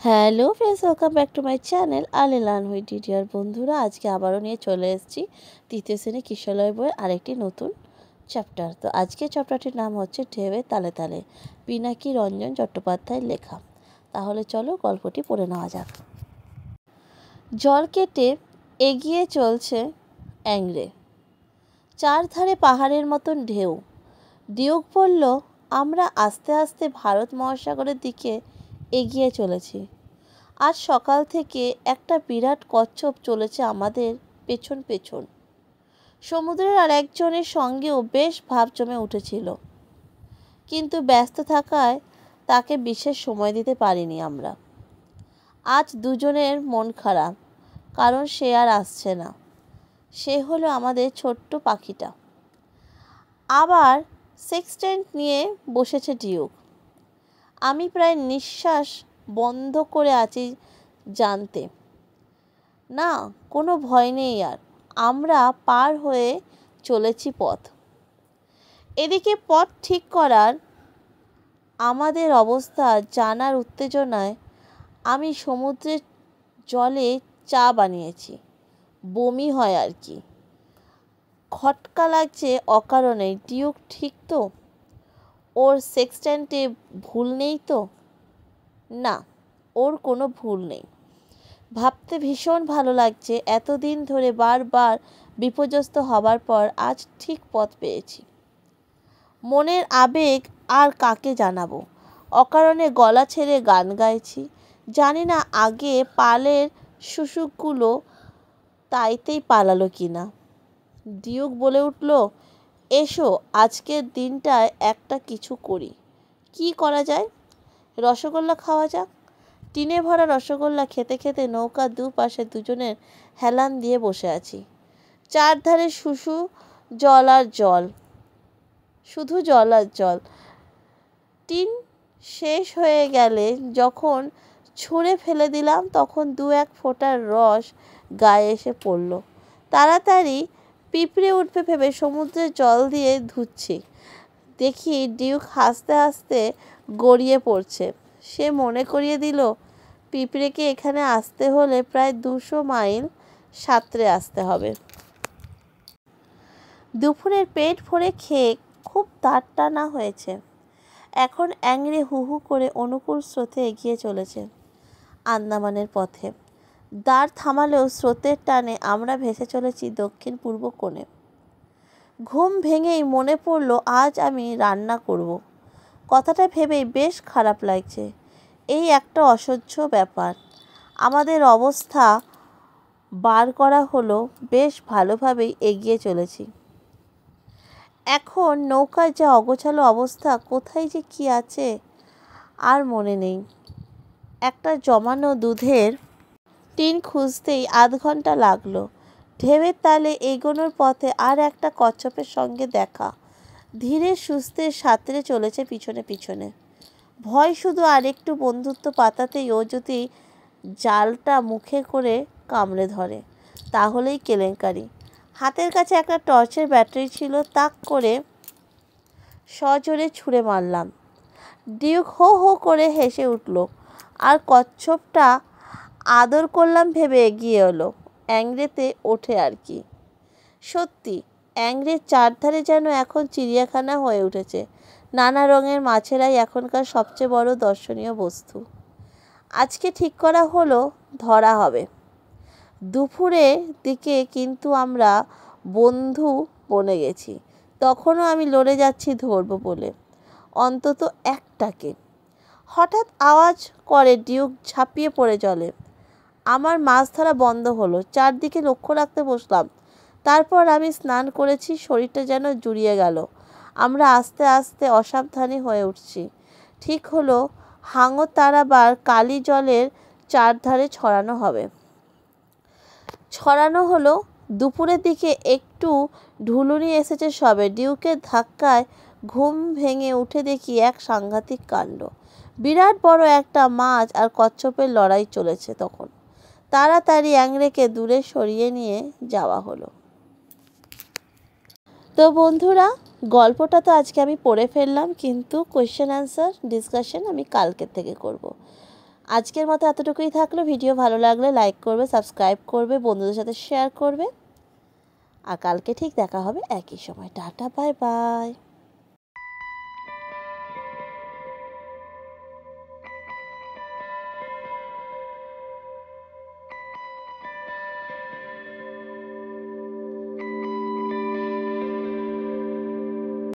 Hello friends, welcome back to my channel early learn with DDR. বন্ধুরা, আজকে আবারও নিয়ে চলে এসেছি তৃতীয় শ্রেণী কিশোরলয় বইয়ের আরেকটি নতুন চ্যাপ্টার। তো আজকের চ্যাপ্টারটির নাম হচ্ছে ঢেউয়ের তালে তালে, পিনাকি রঞ্জন চট্টোপাধ্যায়ের লেখা। তাহলে চলো গল্পটি পড়ে নেওয়া যাক। জল কেটে এগিয়ে চলছে অ্যাংরে, চারধারে পাহাড়ের মতন ঢেউ। ডিউক বলল, আমরা আস্তে আস্তে ভারত মহাসাগরের দিকে এগিয়ে চলেছি। আজ সকাল থেকে একটা বিরাট কচ্ছপ চলেছে আমাদের পেছন পেছন। সমুদ্রের আর একজনের সঙ্গেও বেশ ভাব জমে উঠেছিল, কিন্তু ব্যস্ত থাকায় তাকে বিশেষ সময় দিতে পারিনি আমরা। আজ দুজনের মন খারাপ, কারণ সে আর আসছে না। সে হলো আমাদের ছোট্ট পাখিটা। আবার সেক্সটেন্ট নিয়ে বসেছে ডিউক। আমি প্রায় নিঃশ্বাস বন্ধ করে আছি, জানতে না কোনো ভয় নেই আর। আমরা পার হয়ে চলেছি পথ। এদিকে পথ ঠিক করার আমাদের অবস্থা জানার উত্তেজনায় আমি সমুদ্রের জলে চা বানিয়েছি। বমি হয় আর কি। খটকা লাগছে অকারণে। ডিউক ঠিক তো? ওর সেক্সটেন্টে ভুল নেই তো? না, ওর কোনো ভুল নেই। ভাবতে ভীষণ ভালো লাগছে, এতদিন ধরে বারবার বিপর্যস্ত হবার পর আজ ঠিক পথ পেয়েছি। মনের আবেগ আর কাকে জানাবো। অকারণে গলা ছেড়ে গান গাইছি। জানি না আগে পালের শুশুকগুলো তাইতেই পালালো কিনা। ডিউক বলে উঠল, এসো আজকের দিনটায় একটা কিছু করি। কি করা যায়? রসগোল্লা খাওয়া যাক। টিনে ভরা রসগোল্লা খেতে খেতে নৌকার দুপাশে দুজনের হেলান দিয়ে বসে আছি। চারধারে শুধু জল আর জল, শুধু জল আর জল। টিন শেষ হয়ে গেলে যখন ছুঁড়ে ফেলে দিলাম, তখন দু এক ফোঁটার রস গায়ে এসে পড়ল। তাড়াতাড়ি পিঁপড়ে উঠবে ভেবে সমুদ্রের জল দিয়ে ধুচ্ছি। দেখি ডিউক হাসতে হাসতে গড়িয়ে পড়ছে। সে মনে করিয়ে দিল, পিঁপড়েকে এখানে আসতে হলে প্রায় 200 মাইল সাঁতরে আসতে হবে। দুপুরের পেট ভরে খেয়ে খুব দাঁত টানা হয়েছে। এখন অ্যাংরে হু হু করে অনুকূল স্রোতে এগিয়ে চলেছে আন্দামানের পথে। দাঁড় থামালেও স্রোতের টানে আমরা ভেসে চলেছি দক্ষিণ পূর্ব কোণে। ঘুম ভেঙেই মনে পড়ল আজ আমি রান্না করব। কথাটা ভেবেই বেশ খারাপ লাগছে। এই একটা অসহ্য ব্যাপার। আমাদের অবস্থা বার করা হলো, বেশ ভালোভাবেই এগিয়ে চলেছি। এখন নৌকার যা অগোছালো অবস্থা, কোথায় যে কি আছে আর মনে নেই। একটা জমানো দুধের টিন খুঁজতেই আধ ঘন্টা লাগলো। ঢেউয়ের তালে এগোনোর পথে আর একটা কচ্ছপের সঙ্গে দেখা। ধীরে সুস্থে সাঁতরে চলেছে পিছনে পিছনে। ভয় শুধু আরেকটু বন্ধুত্ব পাতাতেই ও যদি জালটা মুখে করে কামড়ে ধরে, তাহলেই কেলেঙ্কারি। হাতের কাছে একটা টর্চের ব্যাটারি ছিল, তাক করে সজোরে ছুঁড়ে মারলাম। ডিউক হো হো করে হেসে উঠল, আর কচ্ছপটা আদর করলাম ভেবে এগিয়ে এলো। অ্যাংরেতে ওঠে আর কি। সত্যি, অ্যাংরের চারধারে যেন এখন চিড়িয়াখানা হয়ে উঠেছে। নানা রঙের মাছেরাই এখনকার সবচেয়ে বড় দর্শনীয় বস্তু। আজকে ঠিক করা হলো ধরা হবে দুপুরের দিকে, কিন্তু আমরা বন্ধু বনে গেছি। তখনও আমি লড়ে যাচ্ছি ধরবো বলে, অন্তত একটাকে। হঠাৎ আওয়াজ করে ডিউক ঝাঁপিয়ে পড়ে জলে। আমার মাছ ধরা বন্ধ হলো। চারদিকে লক্ষ্য রাখতে বসলাম। তারপর আমি স্নান করেছি, শরীরটা যেন জুড়িয়ে গেল। আমরা আস্তে আস্তে অসাবধানী হয়ে উঠছি। ঠিক হলো হাঙর তারাবার কালি জলের চারধারে ছড়ানো হলো। দুপুরের দিকে একটু ঢুলুনি এসেছে সবে। ডিউকের ধাক্কায় ঘুম ভেঙে উঠে দেখি এক সাংঘাতিক কাণ্ড। বিরাট বড় একটা মাছ আর কচ্ছপের লড়াই চলেছে তখন। তাড়াতাড়ি অ্যাংরেকে দূরে সরিয়ে নিয়ে যাওয়া হলো। তো বন্ধুরা, গল্পটা তো আজকে আমি পড়ে ফেললাম, কিন্তু কোয়েশ্চেন অ্যান্সার ডিসকাশন আমি কালকের থেকে করব। আজকের মতো এতটুকুই থাকলো। ভিডিও ভালো লাগলে লাইক করবে, সাবস্ক্রাইব করবে, বন্ধুদের সাথে শেয়ার করবে। আর কালকে ঠিক দেখা হবে একই সময়। Tata, bye bye.